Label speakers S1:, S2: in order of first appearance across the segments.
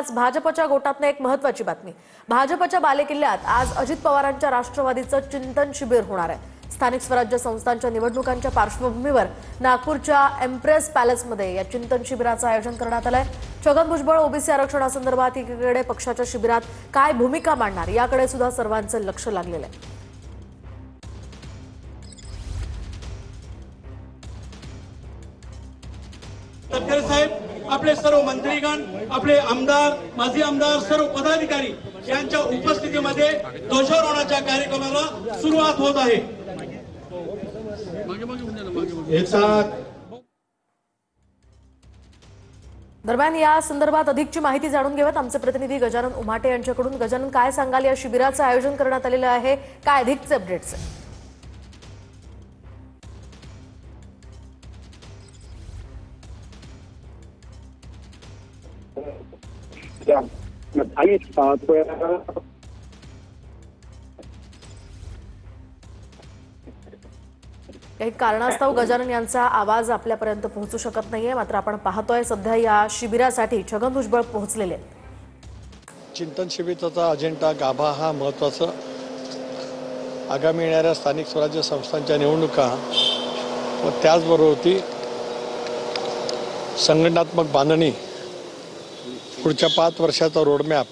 S1: त्याच भाजपच्या गोटातनं एक महत्त्वाची बातमी। भाजपच्या बालेकिल्ल्यात आज अजित पवारांच्या राष्ट्रवादीचं चिंतन शिबिर होणार आहे। स्थानिक स्वराज्य संस्थांच्या निवडणुकांच्या पार्श्वभूमीवर नागपूरच्या एम्प्रेस पॅलेसमध्ये या चिंतन शिबिराचं आयोजन करण्यात आलंय। छगन भुजबळ ओबीसी आरक्षणासंदर्भात एकीकडे पक्षाच्या शिबिरात काय भूमिका मांडणार याकडे सुद्धा सर्वांचं लक्ष लागलेलं आहे।
S2: तटकरे साहेब, आपले सर्व मंत्रीगण, आपले आमदार, माजी आमदार, सर्व पदाधिकारी यांच्या उपस्थितीमध्ये ध्वजारोहणाच्या कार्यक्रमाला सुरुवात होत आहे।
S1: दरम्यान या संदर्भात अधिकची माहिती जाणून घेऊयात आमचे प्रतिनिधी गजानन उमाटे यांच्याकडून। गजानन, काय सांगाल, या शिबिराचं आयोजन करण्यात आलेलं आहे, काय अधिकचे अपडेट्स आहेत? काही कारणास्तव गजानन यांचा आवाज आपल्यापर्यंत पोहोचू शकत नाहीये, मात्र आपण पाहतोय सध्या या शिबिरासाठी छगन भुजबळ पोहोचलेले आहेत।
S3: चिंतन शिबिराचा अजेंडा गाभा हा महत्त्वाचा आगामी येणाऱ्या स्थानिक स्वराज्य संस्थांच्या निवडणुका व त्याचबरोबर संघटनात्मक बांधणी, पुढच्या 5 वर्षाचा रोडमॅप,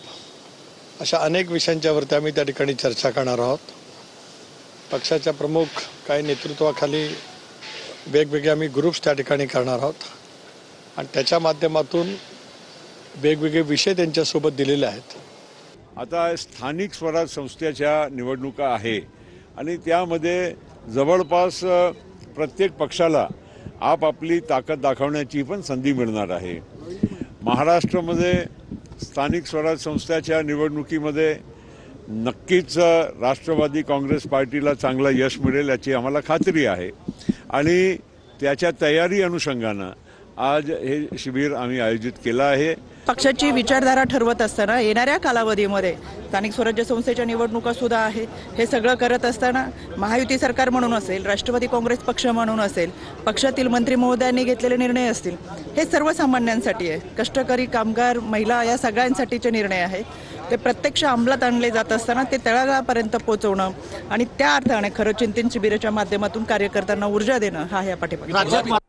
S3: अशा अनेक विषयांच्यावरती आम्ही त्या ठिकाणी चर्चा करणार आहोत। पक्षाच्या प्रमुख काही नेतृत्वाखाली वेगवेगळे आम्ही ग्रुप्स त्या ठिकाणी करणार आहोत आणि त्याच्या माध्यमातून वेगवेगळे विषय त्यांच्यासोबत दिलेले आहेत।
S4: आता स्थानिक स्वराज संस्थेच्या निवडणुका आहे आणि त्यामध्ये जवळपास प्रत्येक पक्षाला आपापली ताकद दाखवण्याची पण संधी मिळणार आहे। महाराष्ट्रामध्ये स्थानिक स्वराज संस्थेच्या निवडणुकीमध्ये नक्कीच राष्ट्रवादी काँग्रेस पार्टीला चांगलं यश मिळेल याची आम्हाला खात्री आहे आणि त्याच्या तयारी अनुषंगानं आज हे शिबिर आम्ही आयोजित केलं आहे।
S5: पक्षाची विचारधारा ठरवत असताना येणाऱ्या कालावधीमध्ये स्थानिक स्वराज्य संस्थेच्या निवडणुका सुद्धा आहे। हे सगळं करत असताना महायुती सरकार म्हणून असेल, राष्ट्रवादी काँग्रेस पक्ष म्हणून असेल, पक्षातील मंत्री महोदयांनी घेतलेले निर्णय असतील, हे सर्वसामान्यांसाठी आहे। कष्टकरी, कामगार, महिला या सगळ्यांसाठीचे निर्णय आहेत। ते प्रत्यक्ष अंमलात आणले जात असताना ते तळागाळापर्यंत पोहोचवणं आणि त्या अर्थाने खरं चिंतन शिबिराच्या माध्यमातून कार्यकर्त्यांना ऊर्जा देणं हा या पाठीमागे